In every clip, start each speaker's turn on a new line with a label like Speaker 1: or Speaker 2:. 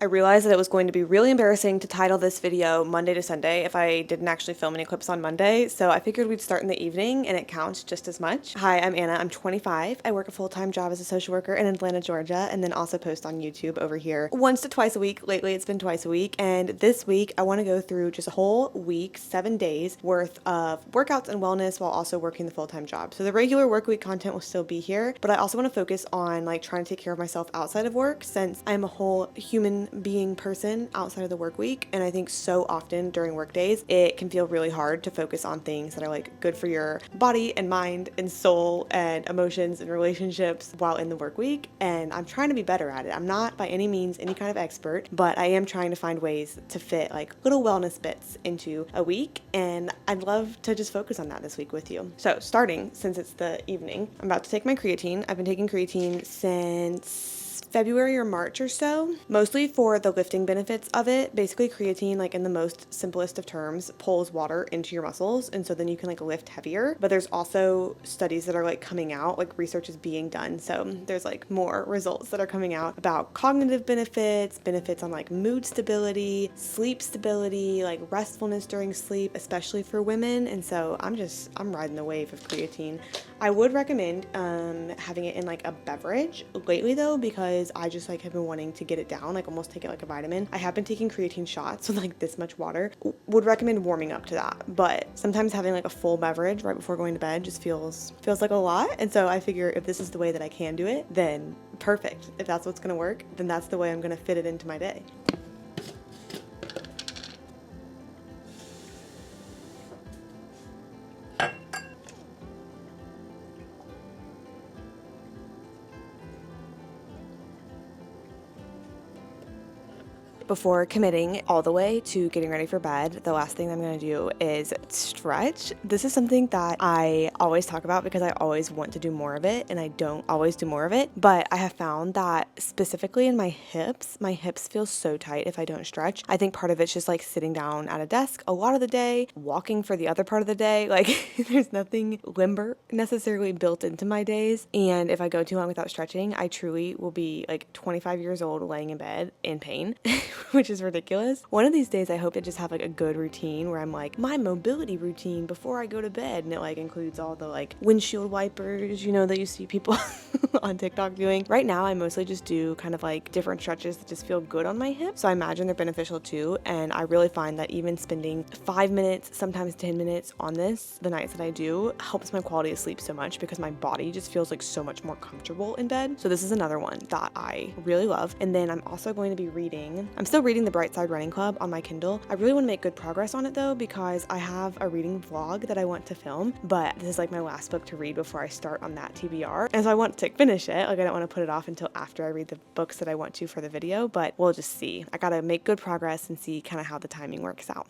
Speaker 1: I realized that it was going to be really embarrassing to title this video Monday to Sunday if I didn't actually film any clips on Monday, so I figured we'd start in the evening and it counts just as much. Hi, I'm Anna. I'm 25. I work a full-time job as a social worker in Atlanta, Georgia, and then also post on YouTube over here once to twice a week. Lately, it's been twice a week, and this week I want to go through just a whole week, 7 days worth of workouts and wellness while also working the full-time job. So the regular work week content will still be here, but I also want to focus on like trying to take care of myself outside of work, since I'm a whole human being person outside of the work week. And I think so often during work days, it can feel really hard to focus on things that are like good for your body and mind and soul and emotions and relationships while in the work week. And I'm trying to be better at it. I'm not by any means any kind of expert, but I am trying to find ways to fit like little wellness bits into a week. And I'd love to just focus on that this week with you. So starting, since it's the evening, I'm about to take my creatine. I've been taking creatine since February or March or so, mostly for the lifting benefits of it. Basically, creatine, like in the most simplest of terms, pulls water into your muscles, and so then you can like lift heavier. But there's also studies that are like coming out, like research is being done, so there's like more results that are coming out about cognitive benefits on like mood stability, sleep stability, like restfulness during sleep, especially for women. And so I'm riding the wave of creatine. I would recommend having it in like a beverage lately though, because I just like have been wanting to get it down, like almost take it like a vitamin. I have been taking creatine shots with like this much water. Would recommend warming up to that, but sometimes having like a full beverage right before going to bed just feels like a lot. And so I figure if this is the way that I can do it, then perfect. If that's what's gonna work, then that's the way I'm gonna fit it into my day. Before committing all the way to getting ready for bed, the last thing I'm going to do is stretch. This is something that I always talk about because I always want to do more of it, and I don't always do more of it. But I have found that specifically in my hips feel so tight if I don't stretch. I think part of it's just like sitting down at a desk a lot of the day, walking for the other part of the day. Like there's nothing limber necessarily built into my days. And if I go too long without stretching, I truly will be like 25 years old laying in bed in pain. Which is ridiculous. One of these days I hope to just have like a good routine where I'm like, my mobility routine before I go to bed, and it like includes all the like windshield wipers, you know, that you see people on TikTok doing. Right now I mostly just do kind of like different stretches that just feel good on my hips, so I imagine they're beneficial too. And I really find that even spending 5 minutes, sometimes 10 minutes on this the nights that I do helps my quality of sleep so much, because my body just feels like so much more comfortable in bed. So this is another one that I really love. And then I'm also going to be reading. I'm still reading The Bright Side Running Club on my Kindle. I really want to make good progress on it though, because I have a reading vlog that I want to film, but this is like my last book to read before I start on that TBR. And so I want to finish it. Like I don't want to put it off until after I read the books that I want to for the video, but we'll just see. I gotta make good progress and see kind of how the timing works out.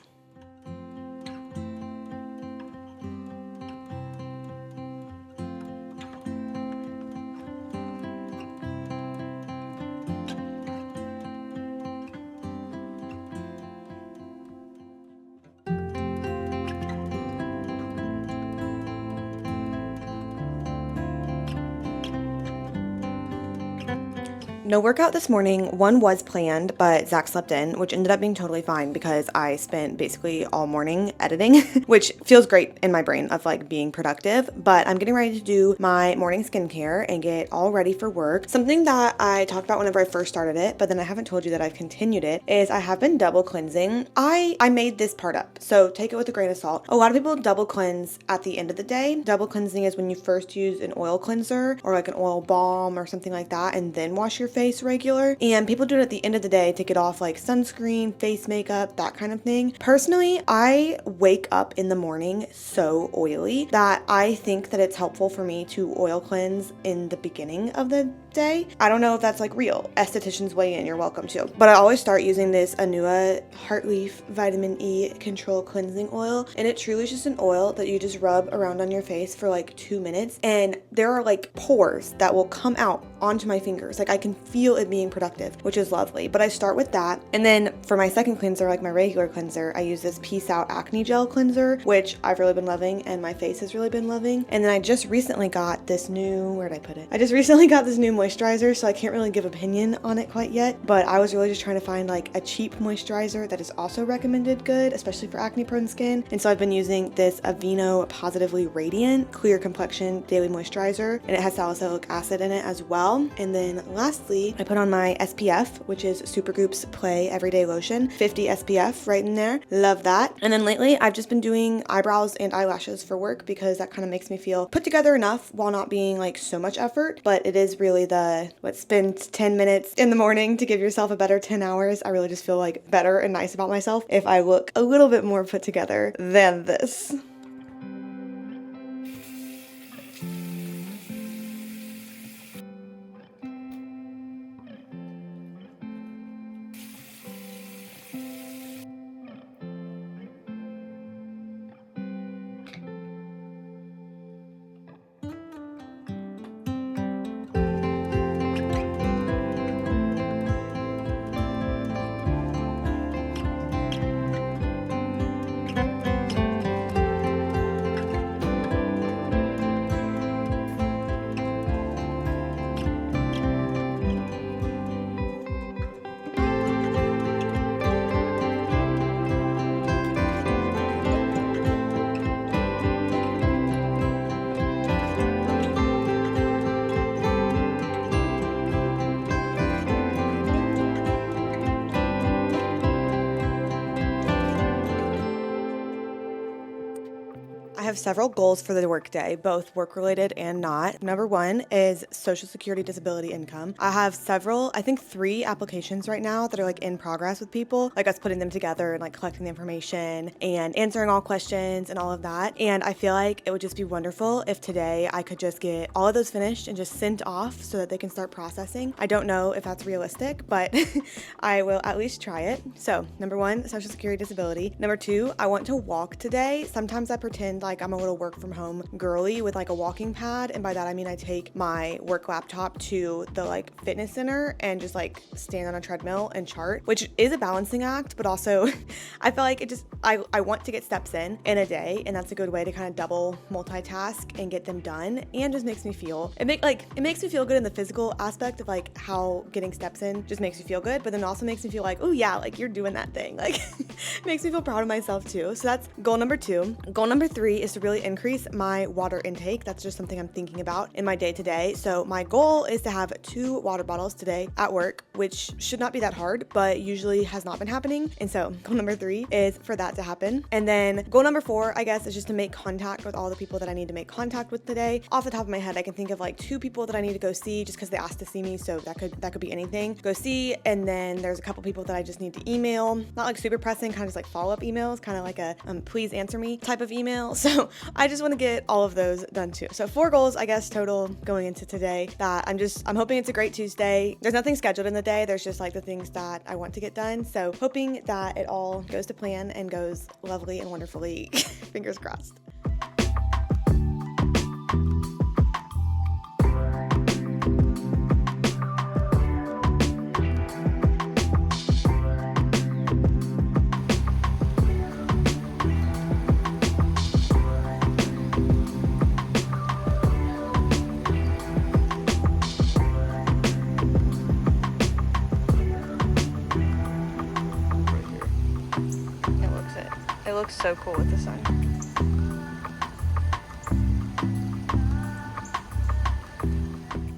Speaker 1: No workout this morning. One was planned, but Zach slept in, which ended up being totally fine because I spent basically all morning editing, which feels great in my brain of like being productive. But I'm getting ready to do my morning skincare and get all ready for work. Something that I talked about whenever I first started it, but then I haven't told you that I've continued it, is I have been double cleansing. I made this part up, so take it with a grain of salt. A lot of people double cleanse at the end of the day. Double cleansing is when you first use an oil cleanser or like an oil balm or something like that, and then wash your face regular. And people do it at the end of the day to get off like sunscreen, face makeup, that kind of thing. Personally, I wake up in the morning so oily that I think that it's helpful for me to oil cleanse in the beginning of the day. I don't know if that's like real. Estheticians weigh in, you're welcome to. But I always start using this Anua Heartleaf Vitamin E Control Cleansing Oil, and it truly is just an oil that you just rub around on your face for like 2 minutes, and there are like pores that will come out onto my fingers. Like I can feel it being productive, which is lovely. But I start with that. And then for my second cleanser, like my regular cleanser, I use this Peace Out Acne Gel cleanser, which I've really been loving and my face has really been loving. And then I just recently got this new, where did I put it? I just recently got this new moisturizer, so I can't really give opinion on it quite yet, but I was really just trying to find like a cheap moisturizer that is also recommended good, especially for acne prone skin. And so I've been using this Aveeno Positively Radiant Clear Complexion Daily Moisturizer, and it has salicylic acid in it as well. And then lastly, I put on my SPF, which is Supergoop's Play Everyday Lotion, 50 SPF right in there. Love that. And then lately, I've just been doing eyebrows and eyelashes for work because that kind of makes me feel put together enough while not being like so much effort. But it is really spend 10 minutes in the morning to give yourself a better 10 hours. I really just feel like better and nice about myself if I look a little bit more put together than this. I have several goals for the workday, both work-related and not. Number one is Social Security disability income. I have I think 3 applications right now that are like in progress with people, like us putting them together and like collecting the information and answering all questions and all of that. And I feel like it would just be wonderful if today I could just get all of those finished and just sent off so that they can start processing. I don't know if that's realistic, but I will at least try it. So number one, Social Security disability. Number 2, I want to walk today. Sometimes I pretend like I'm a little work from home girly with like a walking pad, and by that I mean I take my work laptop to the like fitness center and just like stand on a treadmill and chart, which is a balancing act, but also I feel like I want to get steps in a day, and that's a good way to kind of double multitask and get them done, and just makes me feel it makes me feel good in the physical aspect of like how getting steps in just makes me feel good, but then also makes me feel like, oh yeah, like you're doing that thing, like makes me feel proud of myself too. So that's goal number 2. Goal number 3 is to really increase my water intake. That's just something I'm thinking about in my day-to-day. So my goal is to have 2 water bottles today at work, which should not be that hard, but usually has not been happening. And so goal number 3 is for that to happen. And then goal number 4, I guess, is just to make contact with all the people that I need to make contact with today. Off the top of my head, I can think of like 2 people that I need to go see just because they asked to see me. So that could be anything. Go see. And then there's a couple people that I just need to email. Not like super pressing, kind of just like follow-up emails, kind of like a please answer me type of email. So I just want to get all of those done too. So 4 goals, I guess, total going into today that I'm hoping it's a great Tuesday. There's nothing scheduled in the day. There's just like the things that I want to get done. So hoping that it all goes to plan and goes lovely and wonderfully. Fingers crossed. It looks so cool with the sun.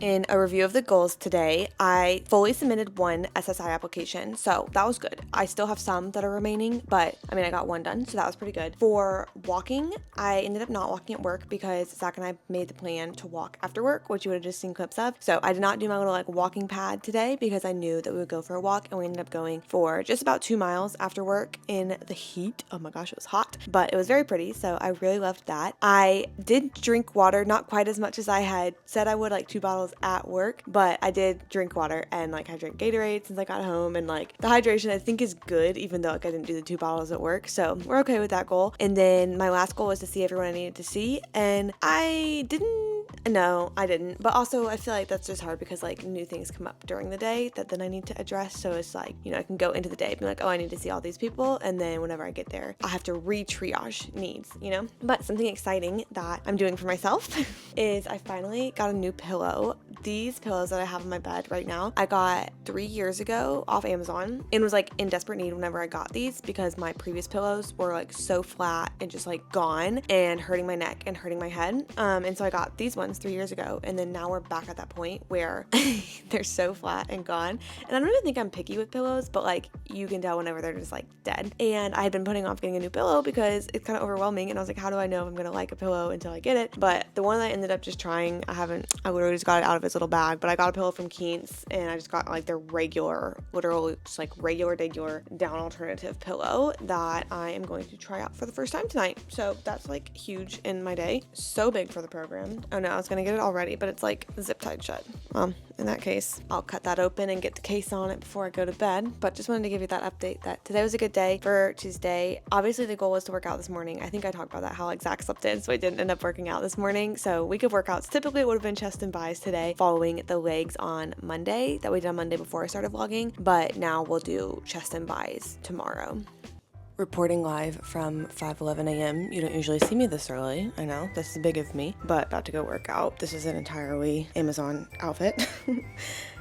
Speaker 1: In a review of the goals today, I fully submitted 1 SSI application, so that was good. I still have some that are remaining, but I mean, I got 1 done, so that was pretty good. For walking, I ended up not walking at work because Zach and I made the plan to walk after work, which you would have just seen clips of. So I did not do my little like walking pad today because I knew that we would go for a walk, and we ended up going for just about 2 miles after work in the heat. Oh my gosh, it was hot, but it was very pretty, so I really loved that. I did drink water, not quite as much as I had said I would, like 2 bottles at work, but I did drink water, and like I drank Gatorade since I got home, and like the hydration I think is good, even though like I didn't do the 2 bottles at work, so we're okay with that goal. And then my last goal was to see everyone I needed to see, and I No, I didn't. But also I feel like that's just hard because like new things come up during the day that then I need to address. So it's like, you know, I can go into the day and be like, oh, I need to see all these people. And then whenever I get there, I have to re-triage needs, you know? But something exciting that I'm doing for myself is I finally got a new pillow. These pillows that I have in my bed right now, I got 3 years ago off Amazon and was like in desperate need whenever I got these because my previous pillows were like so flat and just like gone and hurting my neck and hurting my head. And so I got these ones 3 years ago, and then now we're back at that point where they're so flat and gone. And I don't even think I'm picky with pillows, but like you can tell whenever they're just like dead. And I had been putting off getting a new pillow because it's kind of overwhelming, and I was like, how do I know if I'm gonna like a pillow until I get it? But the one that I ended up just trying, I literally just got it out of its little bag, but I got a pillow from Keens, and I just got like their regular, literally just like regular down alternative pillow that I am going to try out for the first time tonight. So that's like huge in my day. So big for the program. Oh no, I was gonna get it already, but it's like zip tied shut. In that case, I'll cut that open and get the case on it before I go to bed. But just wanted to give you that update that today was a good day for Tuesday. Obviously the goal was to work out this morning. I think I talked about that, how like Zach slept in, so I didn't end up working out this morning. So week of workouts, typically it would have been chest and bis today, following the legs on Monday that we did on Monday before I started vlogging. But now we'll do chest and bis tomorrow. Reporting live from 5:11 a.m. You don't usually see me this early. I know, this is big of me, but about to go work out. This is an entirely Amazon outfit.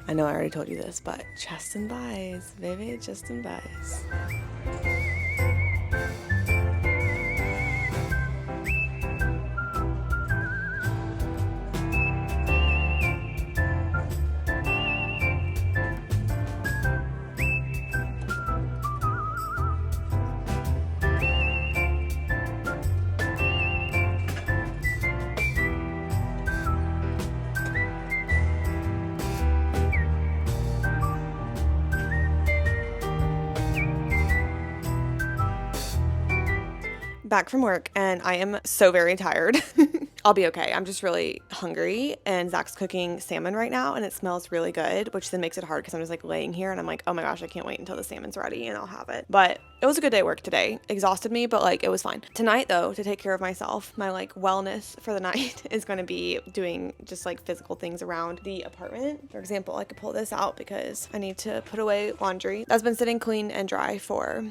Speaker 1: I know I already told you this, but chest and bis, baby, chest and bis. Back from work, and I am so very tired. I'll be okay. I'm just really hungry, and Zach's cooking salmon right now, and it smells really good, which then makes it hard because I'm just like laying here and I'm like, oh my gosh, I can't wait until the salmon's ready and I'll have it. But it was a good day at work today. Exhausted me, but like it was fine. Tonight though, to take care of myself, my like wellness for the night is going to be doing just like physical things around the apartment. For example, I could pull this out because I need to put away laundry that's been sitting clean and dry for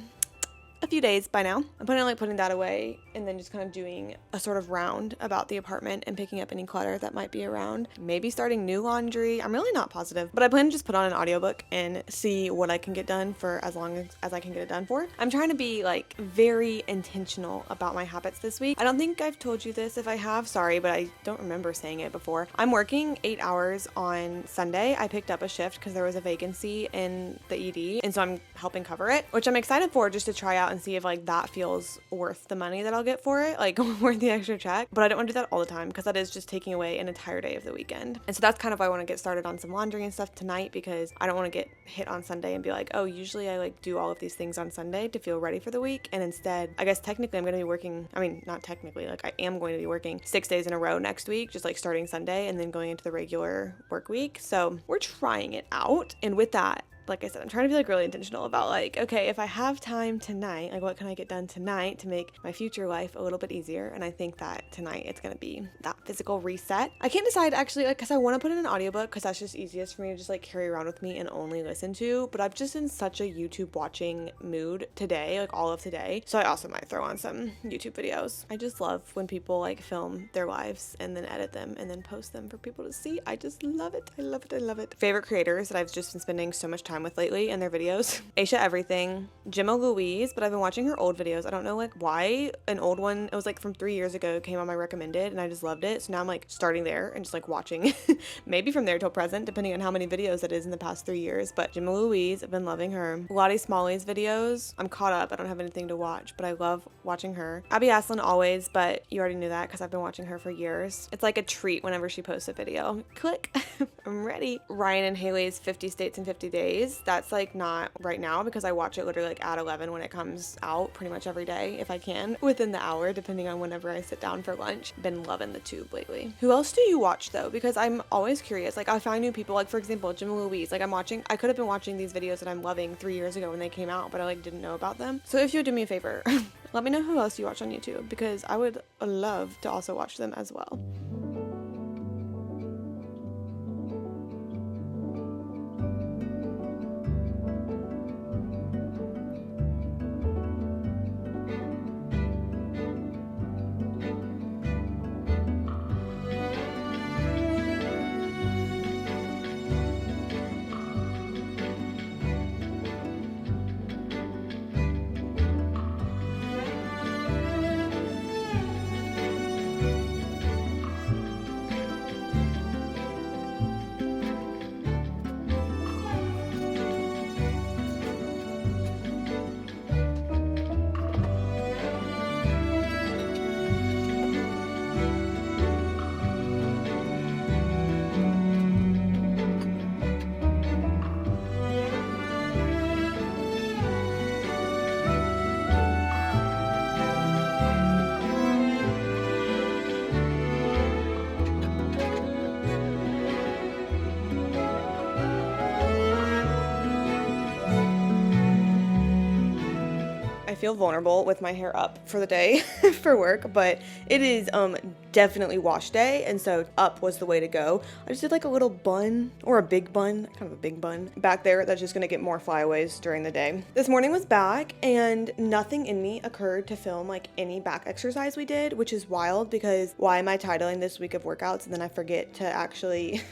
Speaker 1: a few days by now. I'm putting that away and then just kind of doing a sort of round about the apartment and picking up any clutter that might be around. Maybe starting new laundry. I'm really not positive, but I plan to just put on an audiobook and see what I can get done for as long as I can get it done for. I'm trying to be like very intentional about my habits this week. I don't think I've told you this. If I have, sorry, but I don't remember saying it before. I'm working 8 hours on Sunday. I picked up a shift because there was a vacancy in the ED, and so I'm helping cover it, which I'm excited for, just to try out and see if like that feels worth the money that I'll get for it, like worth the extra check. But I don't want to do that all the time because that is just taking away an entire day of the weekend. And so that's kind of why I want to get started on some laundry and stuff tonight, because I don't want to get hit on Sunday and be like, oh, usually I like do all of these things on Sunday to feel ready for the week. And instead, I guess technically I'm going to be working, I mean, not technically, like I am going to be working 6 days in a row next week, just like starting Sunday and then going into the regular work week. So we're trying it out. And with that, like I said, I'm trying to be like really intentional about like, okay, if I have time tonight, like what can I get done tonight to make my future life a little bit easier? And I think that tonight it's going to be that physical reset. I can't decide actually, like, because I want to put in an audiobook because that's just easiest for me to just like carry around with me and only listen to. But I've just in such a YouTube watching mood today, like all of today. So I also might throw on some YouTube videos. I just love when people like film their lives and then edit them and then post them for people to see. I just love it. I love it. I love it. Favorite creators that I've just been spending so much time with lately and their videos: Aisha Everything, Jimmo Louise, but I've been watching her old videos. I don't know like why. An old one, it was like from 3 years ago, came on my recommended and I just loved it. So now I'm like starting there and just like watching maybe from there till present, depending on how many videos it is in the past 3 years. But Jimmo Louise, I've been loving her. Lottie Smalley's videos, I'm caught up. I don't have anything to watch, but I love watching her. Abby Aslin always, but you already knew that because I've been watching her for years. It's like a treat whenever she posts a video. Click. I'm ready. Ryan and Haley's 50 States in 50 Days. That's like not right now because I watch it literally like at 11 when it comes out pretty much every day if I can, within the hour, depending on whenever I sit down for lunch. Been loving the tube lately. Who else do you watch though? Because I'm always curious. Like I find new people, like for example, Jim Louise. Like I could have been watching these videos that I'm loving 3 years ago when they came out, but I like didn't know about them. So if you would do me a favor, let me know who else you watch on YouTube because I would love to also watch them as well. feel vulnerable with my hair up for the day for work, but it is definitely wash day, and so up was the way to go. I just did like a little bun, or a big bun, kind of a big bun back there that's just gonna get more flyaways during the day. This morning was back, and nothing in me occurred to film like any back exercise we did, which is wild because why am I titling this week of workouts and then I forget to actually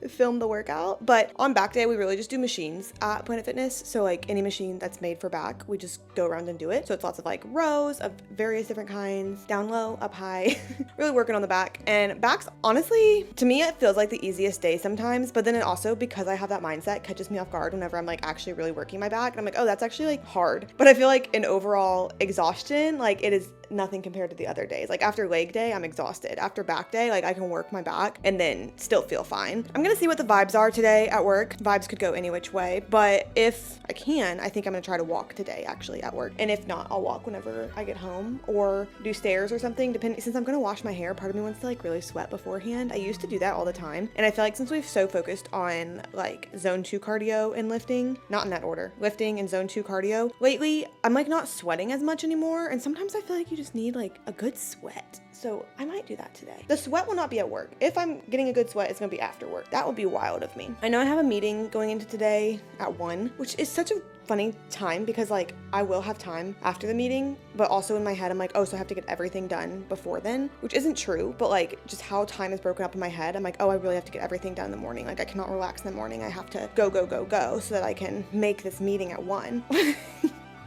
Speaker 1: film the workout? But on back day, we really just do machines at Planet Fitness. So like any machine that's made for back, we just go around and do it. So it's lots of like rows of various different kinds, down low, up high, really working on the back. And back's honestly, to me, it feels like the easiest day sometimes, but then it also, because I have that mindset, catches me off guard whenever I'm like actually really working my back. And I'm like, oh, that's actually like hard. But I feel like in overall exhaustion, like it is nothing compared to the other days. Like after leg day, I'm exhausted. After back day, like I can work my back and then still feel fine. I'm gonna see what the vibes are today at work. Vibes could go any which way, but if I can, I think I'm gonna try to walk today actually at work. And if not, I'll walk whenever I get home or do stairs or something, depending. Since I'm gonna wash my hair, part of me wants to like really sweat beforehand. I used to do that all the time. And I feel like since we've so focused on like zone 2 cardio and lifting, not in that order, lifting and zone 2 cardio, lately I'm like not sweating as much anymore. And sometimes I feel like you just need like a good sweat. So I might do that today. The sweat will not be at work. If I'm getting a good sweat, it's gonna be after work. That would be wild of me. I know I have a meeting going into today at 1, which is such a funny time because like I will have time after the meeting, but also in my head I'm like, oh, so I have to get everything done before then, which isn't true, but like just how time is broken up in my head, I'm like, oh, I really have to get everything done in the morning. Like I cannot relax in the morning. I have to go so that I can make this meeting at 1.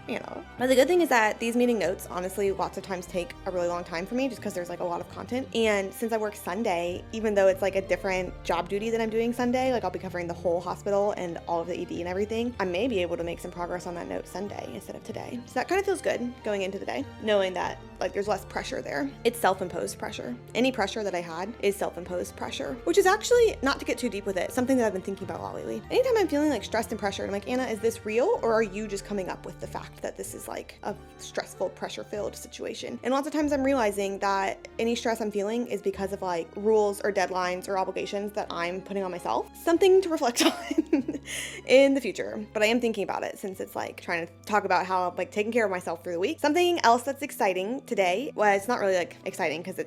Speaker 1: You know. But the good thing is that these meeting notes, honestly, lots of times take a really long time for me just because there's like a lot of content. And since I work Sunday, even though it's like a different job duty that I'm doing Sunday, like I'll be covering the whole hospital and all of the ED and everything, I may be able to make some progress on that note Sunday instead of today. So that kind of feels good going into the day, knowing that like there's less pressure there. It's self-imposed pressure. Any pressure that I had is self-imposed pressure, which is actually, not to get too deep with it, something that I've been thinking about a lot lately. Anytime I'm feeling like stressed and pressured, I'm like, Anna, is this real, or are you just coming up with the fact that this is like a stressful, pressure-filled situation? And lots of times I'm realizing that any stress I'm feeling is because of like rules or deadlines or obligations that I'm putting on myself. Something to reflect on in the future. But I am thinking about it since it's like trying to talk about how I'm like taking care of myself through the week. Something else that's exciting today, well, it's not really like exciting because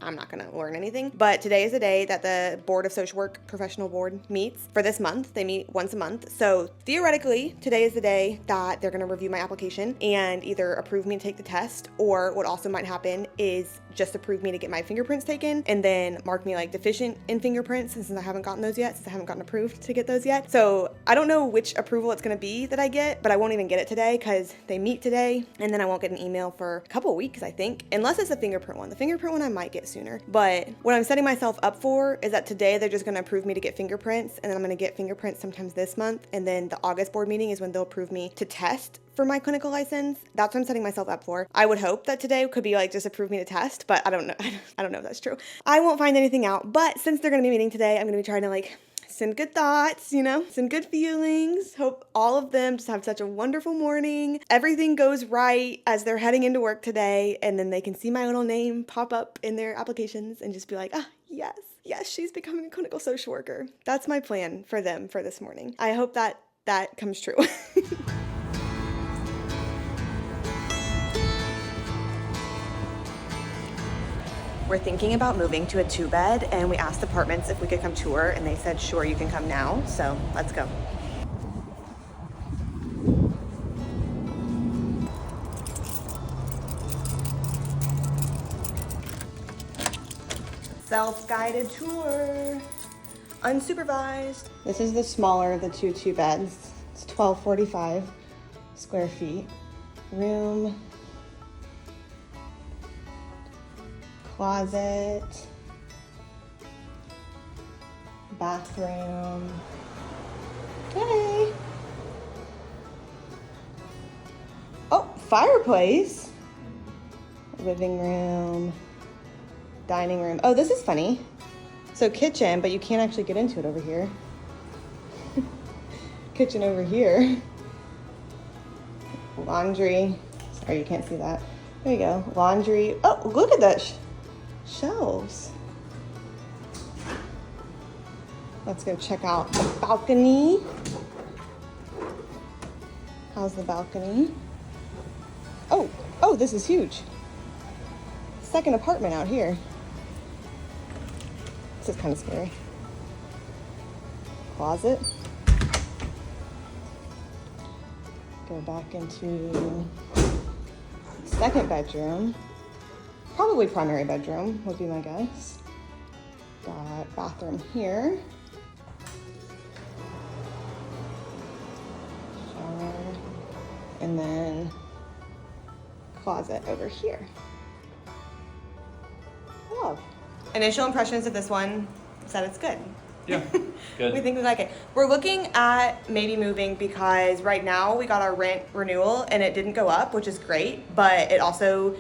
Speaker 1: I'm not gonna learn anything, but today is the day that the Board of Social Work Professional Board meets for this month. They meet once a month. So theoretically, today is the day that they're gonna review my application and either approve me to take the test, or what also might happen is just approve me to get my fingerprints taken and then mark me like deficient in fingerprints since I haven't gotten those yet, since I haven't gotten approved to get those yet. So I don't know which approval it's gonna be that I get, but I won't even get it today because they meet today, and then I won't get an email for a couple weeks, I think, unless it's a fingerprint one. The fingerprint one I might get sooner, but what I'm setting myself up for is that today they're just gonna approve me to get fingerprints, and then I'm gonna get fingerprints sometimes this month, and then the August board meeting is when they'll approve me to test for my clinical license. That's what I'm setting myself up for. I would hope that today could be like just approve me to test, but I don't know. I don't know if that's true. I won't find anything out, but since they're gonna be meeting today, I'm gonna be trying to like send good thoughts, you know, send good feelings. Hope all of them just have such a wonderful morning. Everything goes right as they're heading into work today, and then they can see my little name pop up in their applications and just be like, ah, yes, she's becoming a clinical social worker. That's my plan for them for this morning. I hope that comes true. We're thinking about moving to a 2-bed, and we asked apartments if we could come tour, and they said, sure, you can come now. So let's go. Self-guided tour, unsupervised. This is the smaller of the 2 beds. It's 1245 square feet. Room, closet, bathroom. Hey. Oh, fireplace. Living room, dining room. Oh, this is funny. So kitchen, but you can't actually get into it over here. Kitchen over here. Laundry. Sorry, you can't see that. There you go. Laundry. Oh, look at that. Shelves. Let's go check out the balcony. How's the balcony? Oh, this is huge. Second apartment out here. This is kind of scary. Closet. Go back into second bedroom. Probably primary bedroom would be my guess. Got bathroom here. Shower. And then closet over here. Love. Initial impressions of this one said it's good.
Speaker 2: Yeah, good.
Speaker 1: We think we like it. We're looking at maybe moving because right now we got our rent renewal and it didn't go up, which is great, but it also,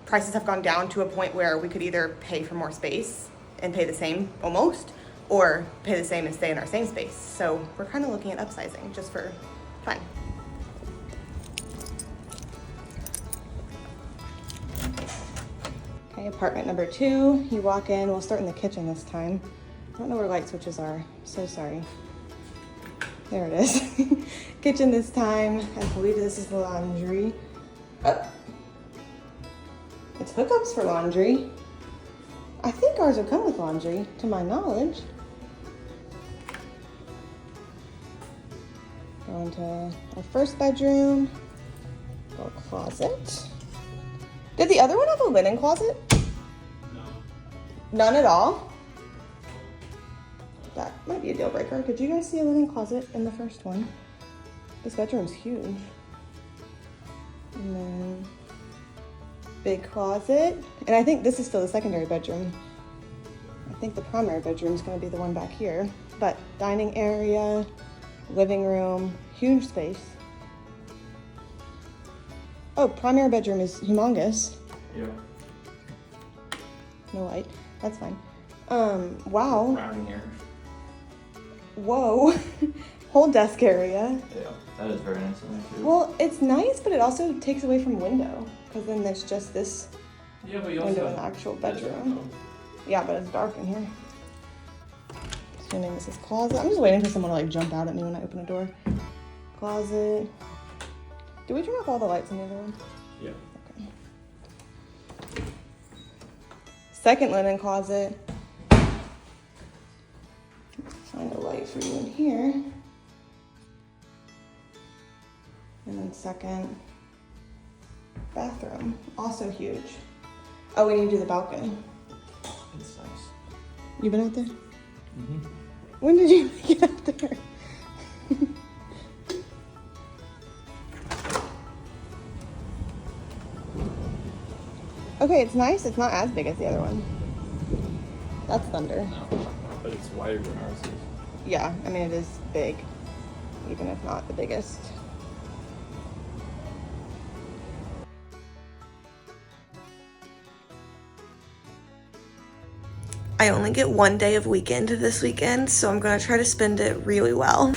Speaker 1: prices have gone down to a point where we could either pay for more space and pay the same almost, or pay the same and stay in our same space. So we're kind of looking at upsizing just for fun. Okay, apartment number 2. You walk in, we'll start in the kitchen this time. I don't know where light switches are, so sorry. There it is. Kitchen this time. I believe this is the laundry. Oh. It's hookups for laundry. I think ours will come with laundry, to my knowledge. Go into our first bedroom. Little closet. Did the other one have a linen closet?
Speaker 2: No.
Speaker 1: None at all? That might be a deal breaker. Did you guys see a linen closet in the first one? This bedroom's huge. And then big closet. And I think this is still the secondary bedroom. I think the primary bedroom is going to be the one back here. But dining area, living room, huge space. Oh, primary bedroom is humongous.
Speaker 2: Yeah.
Speaker 1: No light. That's fine. Wow.
Speaker 2: Rounding here.
Speaker 1: Whoa. Whole desk area.
Speaker 2: Yeah, that is very nice in there too.
Speaker 1: Well, it's nice, but it also takes away from window. Because then there's just this
Speaker 2: Yeah, but you also
Speaker 1: window in
Speaker 2: have
Speaker 1: the actual
Speaker 2: this
Speaker 1: bedroom.
Speaker 2: window.
Speaker 1: Yeah, but it's dark in here. Assuming this is closet. I'm just waiting for someone to like jump out at me when I open a door. Closet. Do we turn off all the lights in the other room?
Speaker 2: Yeah.
Speaker 1: Okay. Second linen closet. Find a light for you in here. And then second bathroom, also huge. Oh, we need to do the balcony.
Speaker 2: It's nice.
Speaker 1: You been out there?
Speaker 2: Mm-hmm.
Speaker 1: When did you get out there? Okay, it's nice. It's not as big as the other one. That's thunder.
Speaker 2: No, but it's wider than ours is.
Speaker 1: Yeah, I mean, it is big, even if not the biggest. I only get one day of weekend this weekend, so I'm gonna try to spend it really well.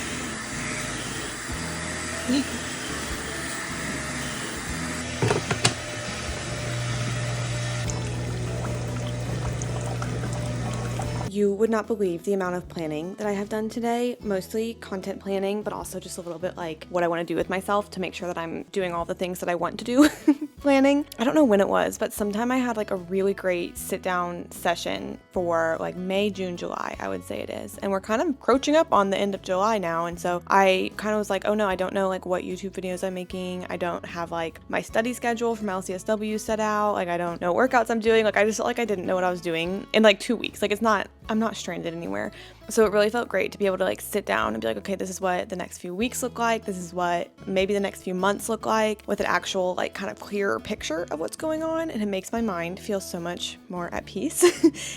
Speaker 1: You would not believe the amount of planning that I have done today, mostly content planning, but also just a little bit like what I want to do with myself to make sure that I'm doing all the things that I want to do planning. I don't know when it was, but sometime I had like a really great sit down session for like May, June, July, I would say it is. And we're kind of approaching up on the end of July now. And so I kind of was like, oh no, I don't know like what YouTube videos I'm making. I don't have like my study schedule from LCSW set out. Like I don't know what workouts I'm doing. Like I just felt like I didn't know what I was doing in like 2 weeks. Like I'm not stranded anywhere. So it really felt great to be able to like sit down and be like, okay, this is what the next few weeks look like. This is what maybe the next few months look like with an actual like kind of clearer picture of what's going on. And it makes my mind feel so much more at peace,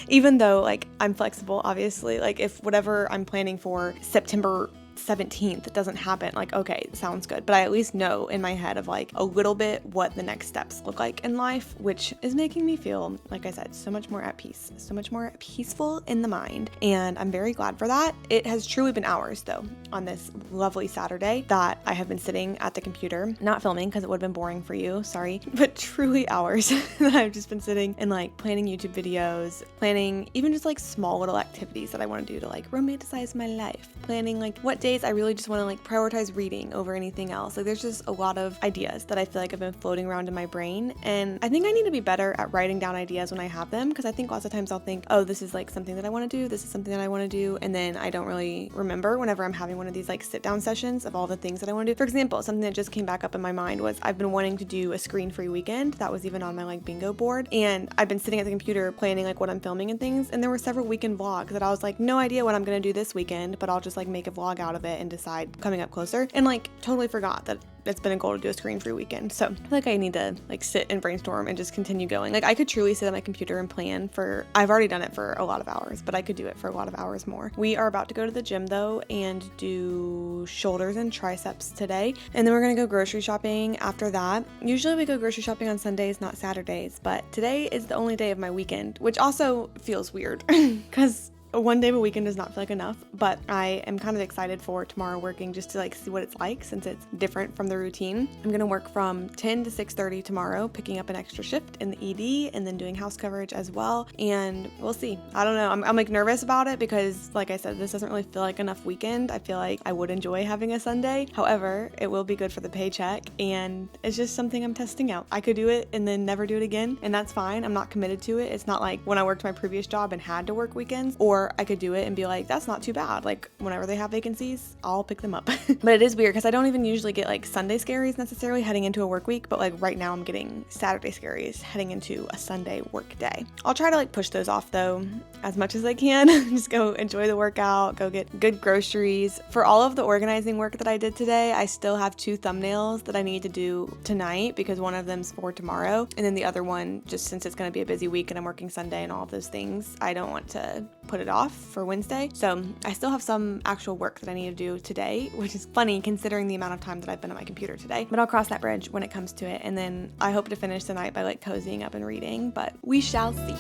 Speaker 1: even though like I'm flexible, obviously. Like if whatever I'm planning for September 17th doesn't happen, like, okay, sounds good. But I at least know in my head of like a little bit what the next steps look like in life, which is making me feel, like I said, so much more at peace, so much more peaceful in the mind. And I'm very glad for that. It has truly been hours though on this lovely Saturday that I have been sitting at the computer, not filming because it would have been boring for you, sorry, but truly hours that I've just been sitting and like planning YouTube videos, planning even just like small little activities that I want to do to like romanticize my life, planning like what weekdays, I really just want to like prioritize reading over anything else. Like there's just a lot of ideas that I feel like have been floating around in my brain, and I think I need to be better at writing down ideas when I have them, because I think lots of times I'll think, oh, this is like something that I want to do, this is something that I want to do, and then I don't really remember whenever I'm having one of these like sit down sessions of all the things that I want to do. For example, something that just came back up in my mind was I've been wanting to do a screen-free weekend. That was even on my like bingo board, and I've been sitting at the computer planning like what I'm filming and things, and there were several weekend vlogs that I was like, no idea what I'm gonna do this weekend, but I'll just like make a vlog out of it and decide coming up closer, and like totally forgot that it's been a goal to do a screen-free weekend. So I feel like I need to like sit and brainstorm and just continue going. Like I could truly sit at my computer and plan for, I've already done it for a lot of hours, but I could do it for a lot of hours more. We are about to go to the gym though and do shoulders and triceps today, and then we're gonna go grocery shopping after that. Usually we go grocery shopping on Sundays, not Saturdays, but today is the only day of my weekend, which also feels weird because one day of a weekend does not feel like enough, but I am kind of excited for tomorrow working just to like see what it's like since it's different from the routine. I'm gonna work from 10 to 6:30 tomorrow, picking up an extra shift in the ED and then doing house coverage as well, and we'll see. I don't know, I'm like nervous about it because like I said, this doesn't really feel like enough weekend. I feel like I would enjoy having a Sunday. However, it will be good for the paycheck, and it's just something I'm testing out. I could do it and then never do it again, and that's fine. I'm not committed to it. It's not like when I worked my previous job and had to work weekends, or I could do it and be like, that's not too bad. Like whenever they have vacancies, I'll pick them up. But it is weird because I don't even usually get like Sunday scaries necessarily heading into a work week, but like right now I'm getting Saturday scaries heading into a Sunday work day. I'll try to like push those off though as much as I can. Just go enjoy the workout, go get good groceries. For all of the organizing work that I did today, I still have 2 thumbnails that I need to do tonight because one of them's for tomorrow, and then the other one, just since it's going to be a busy week and I'm working Sunday and all of those things, I don't want to put it off for Wednesday. So I still have some actual work that I need to do today, which is funny considering the amount of time that I've been on my computer today, but I'll cross that bridge when it comes to it. And then I hope to finish the night by like cozying up and reading, but we shall see.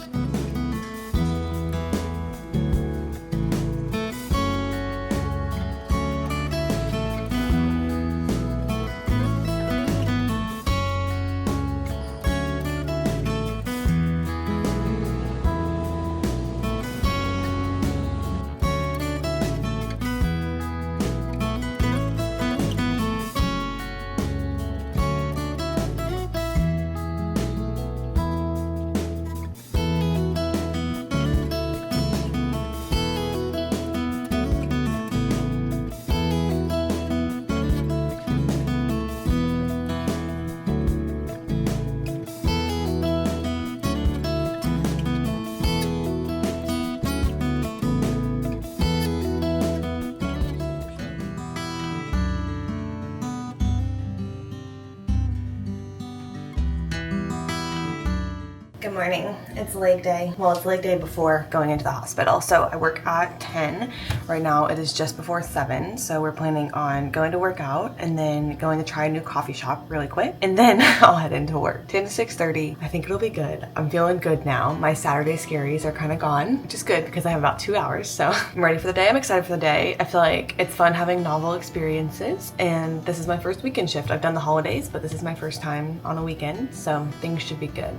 Speaker 1: Good morning. It's leg day. Well, it's leg day before going into the hospital. So I work at 10. Right now it is just before 7. So we're planning on going to work out and then going to try a new coffee shop really quick. And then I'll head into work. 10 to 6:30. I think it'll be good. I'm feeling good now. My Saturday scaries are kind of gone, which is good because I have about 2 hours. So I'm ready for the day. I'm excited for the day. I feel like it's fun having novel experiences. And this is my first weekend shift. I've done the holidays, but this is my first time on a weekend. So things should be good.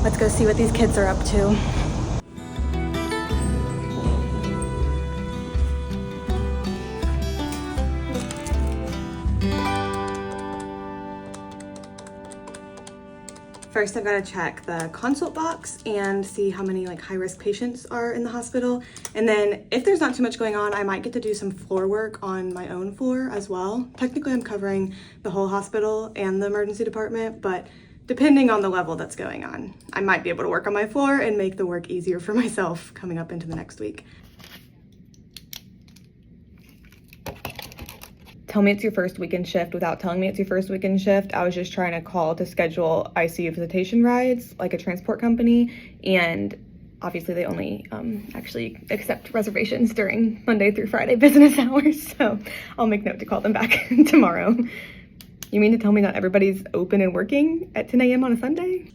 Speaker 1: Let's go see what these kids are up to. First, I've got to check the consult box and see how many like high-risk patients are in the hospital. And then if there's not too much going on, I might get to do some floor work on my own floor as well. Technically, I'm covering the whole hospital and the emergency department, but depending on the level that's going on, I might be able to work on my floor and make the work easier for myself coming up into the next week. Tell me it's your first weekend shift without telling me it's your first weekend shift. I was just trying to call to schedule ICU visitation rides, like a transport company, and obviously they only actually accept reservations during Monday through Friday business hours, so I'll make note to call them back tomorrow. You mean to tell me not everybody's open and working at 10 a.m. on a Sunday?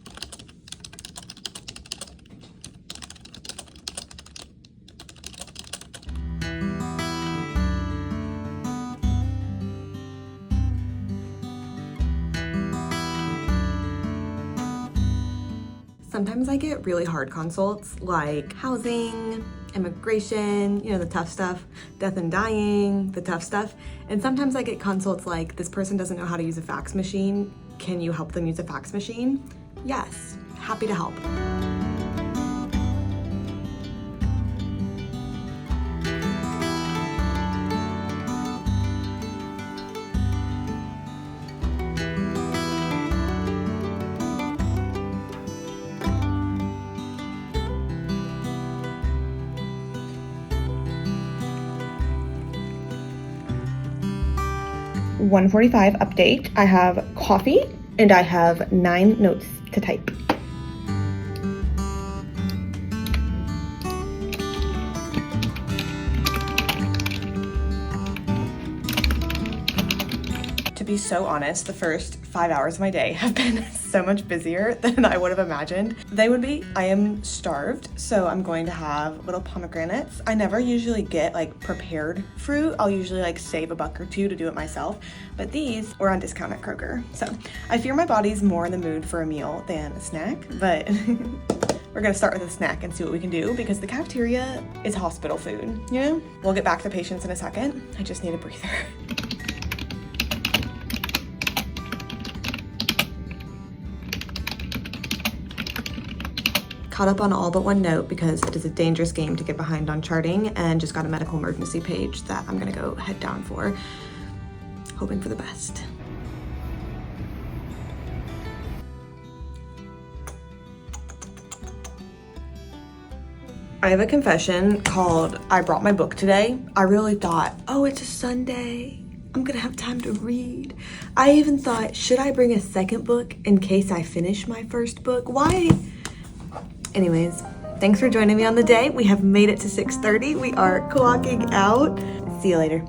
Speaker 1: Sometimes I get really hard consults like housing, immigration, you know, the tough stuff, death and dying, the tough stuff. And sometimes I get consults like, this person doesn't know how to use a fax machine. Can you help them use a fax machine? Yes, happy to help. .145 update. I have coffee and I have 9 notes to type. To be so honest, the first 5 hours of my day have been so much busier than I would have imagined they would be. I am starved, so I'm going to have little pomegranates. I never usually get like prepared fruit. I'll usually like save $1 or $2 to do it myself, but these were on discount at Kroger. So I fear my body's more in the mood for a meal than a snack, but we're gonna start with a snack and see what we can do because the cafeteria is hospital food, you know? We'll get back to patients in a second. I just need a breather. Caught up on all but one note because it is a dangerous game to get behind on charting, and just got a medical emergency page that I'm gonna go head down for, hoping for the best. I have a confession called I brought my book today. I really thought, oh, it's a Sunday, I'm gonna have time to read. I even thought, should I bring a second book in case I finish my first book? Why? Anyways, thanks for joining me on the day. We have made it to 6:30. We are clocking out. See you later.